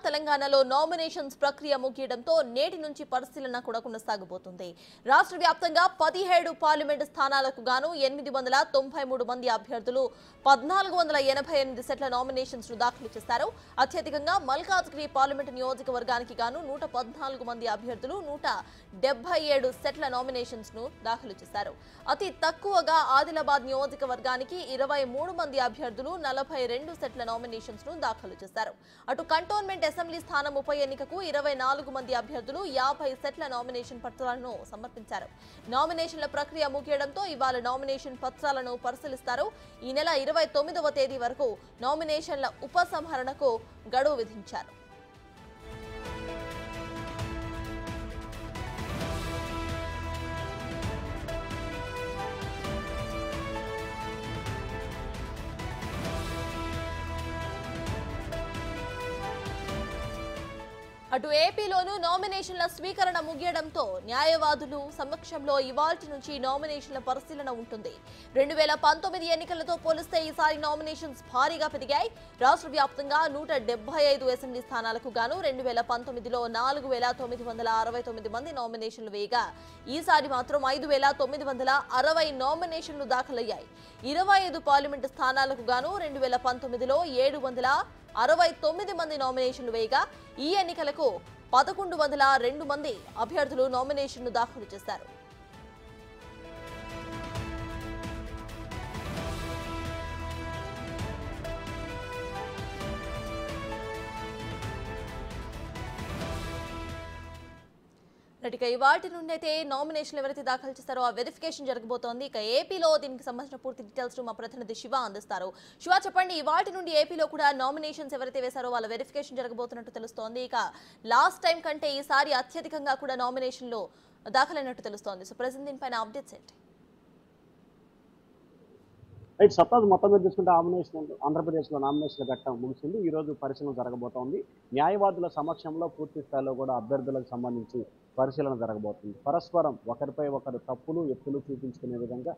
తెలంగాణలో నామినేషన్స్ ప్రక్రియ ముగియడంతో నేటి నుంచి పరిశీలన కూడా కొనసాగబోతుంది. రాష్ట్ర వ్యాప్తంగా 17 పార్లమెంట్ స్థానాలకు గాను 893 మంది అభ్యర్థులు 1488 సెట్ల నామినేషన్స్ ను దాఖలు చేశారు. అత్యధికంగా మల్కాజ్గిరి పార్లమెంట్ నియోజకవర్గానికి గాను 114 మంది అభ్యర్థులు 177 సెట్ల నామినేషన్స్ ను దాఖలు చేశారు. అతి తక్కువగా ఆదిలాబాద్ నియోజకవర్గానికి 23 మంది అభ్యర్థులు 42 సెట్ల నామినేషన్స్ ను దాఖలు చేశారు. అటు కంటోన్మెంట్ అసెంబ్లీ స్థానం ఉప ఎన్నికకు 24 మంది అభ్యర్థులు 50 సెట్ల నామినేషన్ పత్రాలను సమర్పించారు. నామినేషన్ల ప్రక్రియ ముగియడంతో ఇవాళ నామినేషన్ పత్రాలను పరిశీలిస్తారు. ఈ నెల 29వ తేదీ వరకు నామినేషన్ల ఉపసంహరణకు గడువు విధించారు. అటు ఏపీలోనూ నామినేషన్ల స్వీకరణ ముగియడంతో న్యాయవాదులు సమక్షంలో ఇవాల్టి నుంచి నామినేషన్ల పరిశీలన ఉంటుంది. 2019 ఎన్నికలతో పోలిస్తే ఈసారి నామినేషన్స్ భారీగా పెరిగాయి. రాష్ట్ర వ్యాప్తంగా 175 అసెంబ్లీ స్థానాలకు గాను 2019లో 4969 మంది నామినేషన్లు వేయగా ఈసారి మాత్రం 5960 నామినేషన్లు దాఖలయ్యాయి. 25 పార్లమెంటు స్థానాలకు గాను 2019లో 769 మంది నామినేషన్లు వేయగా ఈ ఎన్నికలకు 1102 మంది అభ్యర్థులు నామినేషన్లు దాఖలు చేశారు. ఇక ఇవాటి నుండి అయితే నామినేషన్లు ఎవరైతే దాఖలు చేస్తారో ఆ వెరిఫికేషన్ జరగబోతోంది. ఇక ఏపీలో దీనికి సంబంధించిన పూర్తి డీటెయిల్స్ మా ప్రతినిధి శివ అందిస్తారు. శివ, చెప్పండి, ఇవాటి నుండి ఏపీలో కూడా నామినేషన్స్ ఎవరైతే వేశారో వాళ్ళ వెరిఫికేషన్ జరగబోతున్నట్టు తెలుస్తోంది. ఇక లాస్ట్ టైం కంటే ఈసారి అత్యధికంగా కూడా నామినేషన్లు దాఖలైనట్టు తెలుస్తోంది. సో ప్రెజెంట్ దీనిపైన అప్డేట్స్ ఏంటి? రైట్ సత్తాజ్ మొత్తం మీద చూసుకుంటే ఆంధ్రప్రదేశ్లో నామినేషన్ల ఘట్టం ముగిసింది. ఈ రోజు పరిశీలన జరగబోతోంది. న్యాయవాదుల సమక్షంలో పూర్తి స్థాయిలో కూడా అభ్యర్థులకు సంబంధించి పరిశీలన జరగబోతుంది. పరస్పరం ఒకరిపై ఒకరు తప్పులు ఎత్తులు చూపించుకునే విధంగా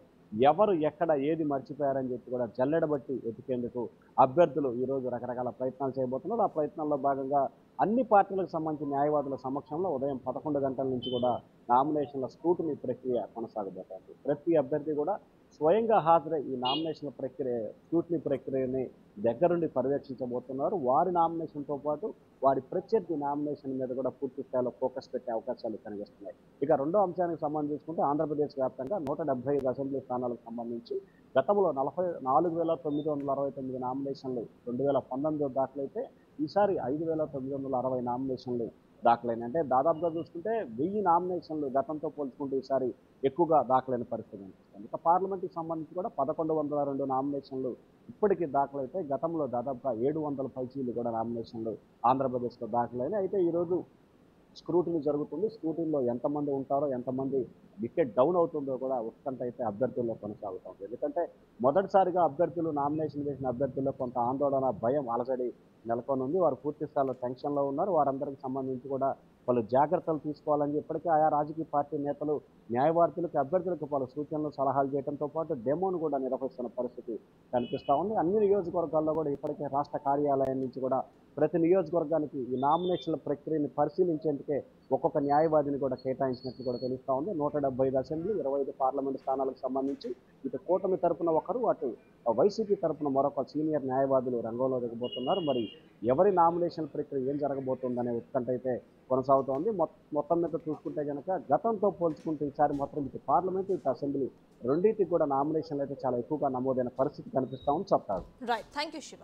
ఎవరు ఎక్కడ ఏది మర్చిపోయారని చెప్పి కూడా జల్లెడబట్టి వెతికేందుకు అభ్యర్థులు ఈ రోజు రకరకాల ప్రయత్నాలు చేయబోతున్నారు. ఆ ప్రయత్నాల్లో భాగంగా అన్ని పార్టీలకు సంబంధించిన న్యాయవాదుల సమక్షంలో ఉదయం 11 గంటల నుంచి కూడా నామినేషన్ల స్క్రూటినీ ప్రక్రియ కొనసాగబోతోంది. ప్రతి అభ్యర్థి కూడా స్వయంగా హాజరై ఈ నామినేషన్ల స్క్రూటినీ ప్రక్రియని దగ్గరుండి పర్యవేక్షించబోతున్నారు. వారి నామినేషన్తో పాటు వారి ప్రత్యర్థి నామినేషన్ మీద కూడా పూర్తి స్థాయిలో ఫోకస్ పెట్టే అవకాశాలు కనిపిస్తున్నాయి. ఇక రెండో అంశానికి సంబంధించుకుంటే ఆంధ్రప్రదేశ్ వ్యాప్తంగా 175 అసెంబ్లీ స్థానాలకు సంబంధించి గతంలో 44,969 నామినేషన్లు 2019 దాఖలైతే ఈసారి 5,960 నామినేషన్లు దాఖలైన, అంటే దాదాపుగా చూసుకుంటే 1000 నామినేషన్లు గతంతో పోల్చుకుంటే ఈసారి ఎక్కువగా దాఖలైన పరిస్థితి అనిపిస్తుంది. ఇక పార్లమెంట్కి సంబంధించి కూడా 1102 నామినేషన్లు ఇప్పటికీ దాఖలైతే గతంలో దాదాపుగా 700 పైచీలు కూడా నామినేషన్లు ఆంధ్రప్రదేశ్లో దాఖలైన. అయితే ఈరోజు స్క్రూటినీ జరుగుతుంది. స్క్రూటినీలో ఎంతమంది ఉంటారో, ఎంతమంది వికెట్ డౌన్ అవుతుందో కూడా ఉత్కంఠ అయితే అభ్యర్థుల్లో కొనసాగుతుంది. ఎందుకంటే మొదటిసారిగా అభ్యర్థులు నామినేషన్ వేసిన అభ్యర్థుల్లో కొంత ఆందోళన, భయం, అలజడి నెలకొనుంది. వారు పూర్తి స్థాయిలో టెన్షన్లో ఉన్నారు. వారందరికి సంబంధించి కూడా పలు జాగ్రత్తలు తీసుకోవాలని ఇప్పటికే ఆయా రాజకీయ పార్టీ నేతలు న్యాయవాదులకు, అభ్యర్థులకు పలు సూచనలు, సలహాలు చేయడంతో పాటు డెమోను కూడా నిర్వహిస్తున్న పరిస్థితి కనిపిస్తూ ఉంది. అన్ని నియోజకవర్గాల్లో కూడా ఇప్పటికే రాష్ట్ర కార్యాలయం నుంచి కూడా ప్రతి నియోజకవర్గానికి ఈ నామినేషన్ల ప్రక్రియను పరిశీలించేందుకే ఒక్కొక్క న్యాయవాదిని కూడా కేటాయించినట్లు కూడా తెలుస్తూ ఉంది. 175 అసెంబ్లీ, 25 పార్లమెంటు స్థానాలకు సంబంధించి ఇటు కూటమి తరపున ఒకరు, అటు వైసీపీ తరపున మరొక సీనియర్ న్యాయవాదులు రంగంలో దిగబోతున్నారు. మరి ఎవరి నామినేషన్ ప్రక్రియ ఏం జరగబోతుందనే ఉత్కంఠ అయితే కొనసాగుతోంది. మొత్తం మీద చూసుకుంటే కనుక గతంతో పోల్చుకుంటే ఈసారి మాత్రం ఇటు పార్లమెంట్, ఇటు అసెంబ్లీ రెండింటికి కూడా నామినేషన్లు అయితే చాలా ఎక్కువగా నమోదైన పరిస్థితి కనిపిస్తూ ఉంది. చెప్తారు. Right, thank you Shiva.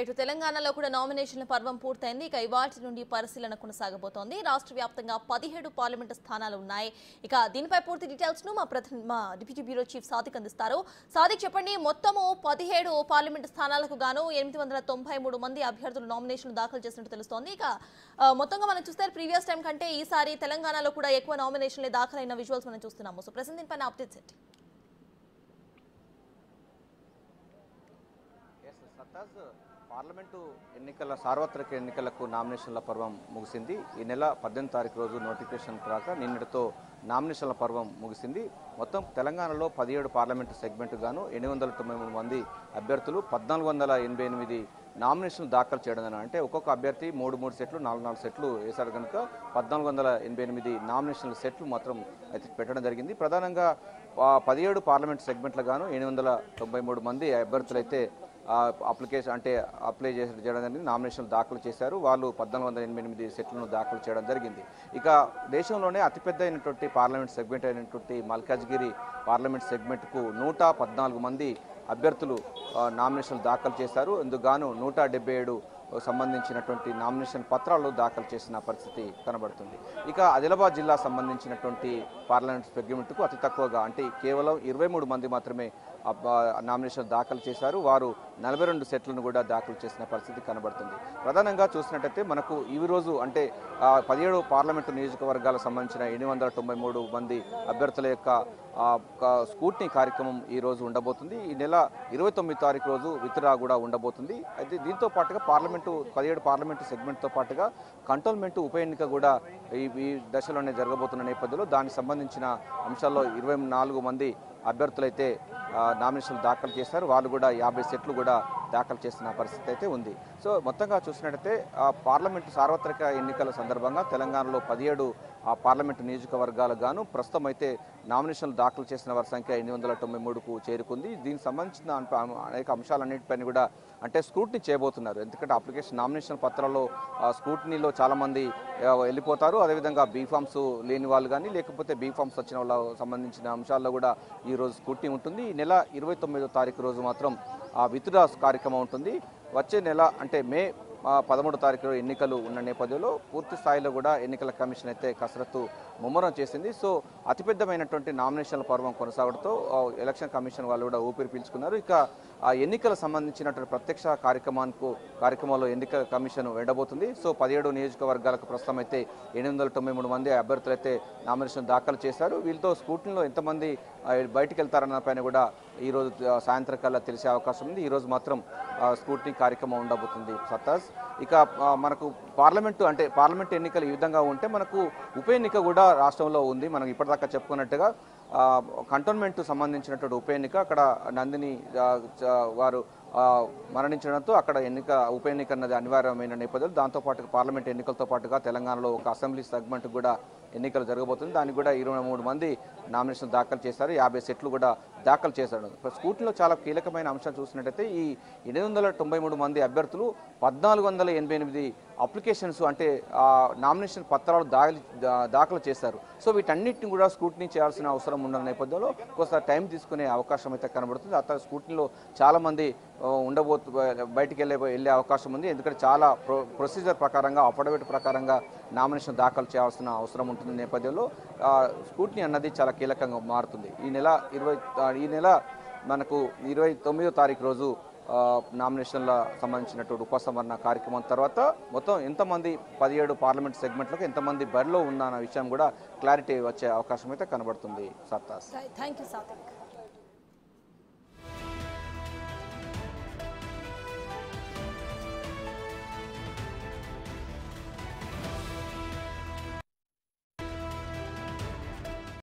ఇటు తెలంగాణలో కూడా నామినేషన్ల పర్వం పూర్తయింది. ఇక ఇవాటి నుండి పరిశీలన కొనసాగబోతోంది. రాష్ట్ర వ్యాప్తంగా 17 పార్లమెంటు స్థానాలు ఉన్నాయి. ఇక దీనిపై పూర్తి డీటెయిల్స్ ను మా డిప్యూటీ బ్యూరో చీఫ్ సాదిక్ అందిస్తారు. సాదిక్, చెప్పండి, మొత్తము 17 పార్లమెంటు స్థానాలకు గాను 893 మంది అభ్యర్థులు నామినేషన్లు దాఖలు చేసినట్టు తెలుస్తోంది. ఇక మొత్తంగా మనం చూస్తే ప్రీవియస్ టైం కంటే ఈసారి తెలంగాణలో కూడా ఎక్కువ నామినేషన్లు దాఖలైన విజువల్స్ మనం చూస్తున్నాము. సో ప్రెజెంట్ దీనిపైన అప్డేట్స్ ఏంటి? సర్తాజ్, పార్లమెంటు ఎన్నికల సార్వత్రిక ఎన్నికలకు నామినేషన్ల పర్వం ముగిసింది. ఈ నెల 18 తారీఖు రోజు నోటిఫికేషన్ రాక నిన్నటితో నామినేషన్ల పర్వం ముగిసింది. మొత్తం తెలంగాణలో 17 పార్లమెంటు సెగ్మెంట్ గాను 893 మంది అభ్యర్థులు 1488 నామినేషన్లు దాఖలు చేయడం, అంటే ఒక్కొక్క అభ్యర్థి 3 సెట్లు 4 సెట్లు వేశారు కనుక 1488 నామినేషన్ల సెట్లు మాత్రం అయితే పెట్టడం జరిగింది. ప్రధానంగా 17 పార్లమెంట్ సెగ్మెంట్ల గాను 893 మంది అభ్యర్థులు అయితే అప్లికేషన్ అంటే అప్లై చేయడం జరిగింది, నామినేషన్లు దాఖలు చేశారు. వాళ్ళు 1488 సెట్లను దాఖలు చేయడం జరిగింది. ఇక దేశంలోనే అతిపెద్ద అయినటువంటి పార్లమెంట్ సెగ్మెంట్ అయినటువంటి మల్కాజ్గిరి పార్లమెంట్ సెగ్మెంట్కు 114 మంది అభ్యర్థులు నామినేషన్లు దాఖలు చేశారు. ఇందుకు గాను 177 సంబంధించినటువంటి నామినేషన్ పత్రాలు దాఖలు చేసిన పరిస్థితి కనబడుతుంది. ఇక ఆదిలాబాద్ జిల్లా సంబంధించినటువంటి పార్లమెంట్ సెగ్మెంట్కు అతి తక్కువగా అంటే కేవలం 23 మంది మాత్రమే నామినేషన్ దాఖలు చేశారు. వారు 42 సెట్లను కూడా దాఖలు చేసిన పరిస్థితి కనబడుతుంది. ప్రధానంగా చూసినట్టయితే మనకు ఈ రోజు అంటే 17 పార్లమెంటు నియోజకవర్గాలకు సంబంధించిన 893 మంది అభ్యర్థుల యొక్క స్కూట్నీ కార్యక్రమం ఈ రోజు ఉండబోతుంది. ఈ నెల 29 తారీఖు రోజు విత్డ్రా కూడా ఉండబోతుంది. అయితే దీంతో పాటుగా 17 పార్లమెంటు సెగ్మెంట్తో పాటుగా కంటోన్మెంట్ ఉప ఎన్నిక కూడా ఈ దశలోనే జరగబోతున్న నేపథ్యంలో దానికి సంబంధించిన అంశాల్లో 24 మంది అభ్యర్థులైతే నామినేషన్లు దాఖలు చేశారు. వాళ్ళు కూడా 50 సెట్లు కూడా దాఖలు చేసిన పరిస్థితి అయితే ఉంది. సో మొత్తంగా చూసినట్టయితే పార్లమెంటు సార్వత్రిక ఎన్నికల సందర్భంగా తెలంగాణలో 17 పార్లమెంటు నియోజకవర్గాలకు గాను ప్రస్తుతం అయితే నామినేషన్లు దాఖలు చేసిన వారి సంఖ్య 893కు చేరుకుంది. దీనికి సంబంధించిన అనేక అంశాలన్నింటిపైన కూడా అంటే స్క్రూటినీ చేయబోతున్నారు. ఎందుకంటే అప్లికేషన్ నామినేషన్ పత్రాల్లో స్క్రూటినీలో చాలామంది వెళ్ళిపోతారు. అదేవిధంగా బీఫామ్స్ లేని వాళ్ళు కానీ లేకపోతే బీఫామ్స్ వచ్చిన వాళ్ళకు సంబంధించిన అంశాల్లో కూడా ఈరోజు స్క్రూటినీ ఉంటుంది. ఈ నెల 29వ తారీఖు రోజు మాత్రం విత్డ్రా కార్యక్రమం ఉంటుంది. వచ్చే నెల అంటే మే 13వ తారీఖు ఎన్నికలు ఉన్న నేపథ్యంలో పూర్తి స్థాయిలో కూడా ఎన్నికల కమిషన్ అయితే కసరత్తు ముమ్మరం చేసింది. సో అతిపెద్దమైనటువంటి నామినేషన్ల పర్వం కొనసాగడంతో ఎలక్షన్ కమిషన్ వాళ్ళు కూడా ఊపిరి పీల్చుకున్నారు. ఇక ఆ ఎన్నికలకు సంబంధించినటువంటి ప్రత్యక్ష కార్యక్రమంలో ఎన్నికల కమిషన్ వెళ్ళబోతుంది. సో 17 నియోజకవర్గాలకు ప్రస్తుతం అయితే 893 మంది అభ్యర్థులు అయితే నామినేషన్ దాఖలు చేశారు. వీళ్ళతో స్కూటీలో ఎంతమంది బయటికి వెళ్తారన్న పైన కూడా ఈరోజు సాయంత్రం కల్లా తెలిసే అవకాశం ఉంది. ఈరోజు మాత్రం స్కూటీ కార్యక్రమం ఉండబోతుంది సత్తాజ్. ఇక మనకు పార్లమెంట్ ఎన్నికలు ఈ విధంగా ఉంటే మనకు ఉప ఎన్నిక కూడా రాష్ట్రంలో ఉంది. మనం ఇప్పటిదాకా చెప్పుకున్నట్టుగా కంటోన్మెంట్ సంబంధించినటువంటి ఉప ఎన్నిక అక్కడ నందిని వారు మరణించడంతో అక్కడ ఉప ఎన్నిక అన్నది అనివార్యమైన నేపథ్యంలో దాంతోపాటు పార్లమెంట్ ఎన్నికలతో పాటుగా తెలంగాణలో ఒక అసెంబ్లీ సెగ్మెంట్ కూడా ఎన్నికలు జరగబోతుంది. దానికి కూడా 23 మంది నామినేషన్ దాఖలు చేశారు. 50 సెట్లు కూడా దాఖలు చేశారు. స్కూటీలో చాలా కీలకమైన అంశం చూసినట్టయితే ఈ 893 మంది అభ్యర్థులు 1488 అప్లికేషన్స్ అంటే నామినేషన్ పత్రాలు దాఖలు చేశారు. సో వీటన్నిటిని కూడా స్కూటీనీ చేయాల్సిన అవసరం ఉన్న నేపథ్యంలో ఒకసారి టైం తీసుకునే అవకాశం అయితే కనబడుతుంది. ఆ స్కూటీలో చాలామంది బయటికి వెళ్ళే అవకాశం ఉంది. ఎందుకంటే చాలా ప్రొసీజర్ ప్రకారంగా అఫిడవిట్ ప్రకారంగా నామినేషన్ దాఖలు చేయాల్సిన అవసరం ఉంటుంది నేపథ్యంలో స్కూటీనీ అన్నది చాలా కీలకంగా మారుతుంది. ఈ నెల మనకు 29వ తారీఖు రోజు నామినేషన్ల సంబంధించినటువంటి ఉపసంహరణ కార్యక్రమం తర్వాత మొత్తం ఎంతమంది 17 పార్లమెంట్ సెగ్మెంట్లకు ఎంతమంది బరిలో ఉన్న విషయం కూడా క్లారిటీ వచ్చే అవకాశం అయితే కనబడుతుంది. సత్తాస్. Thank you Satvik.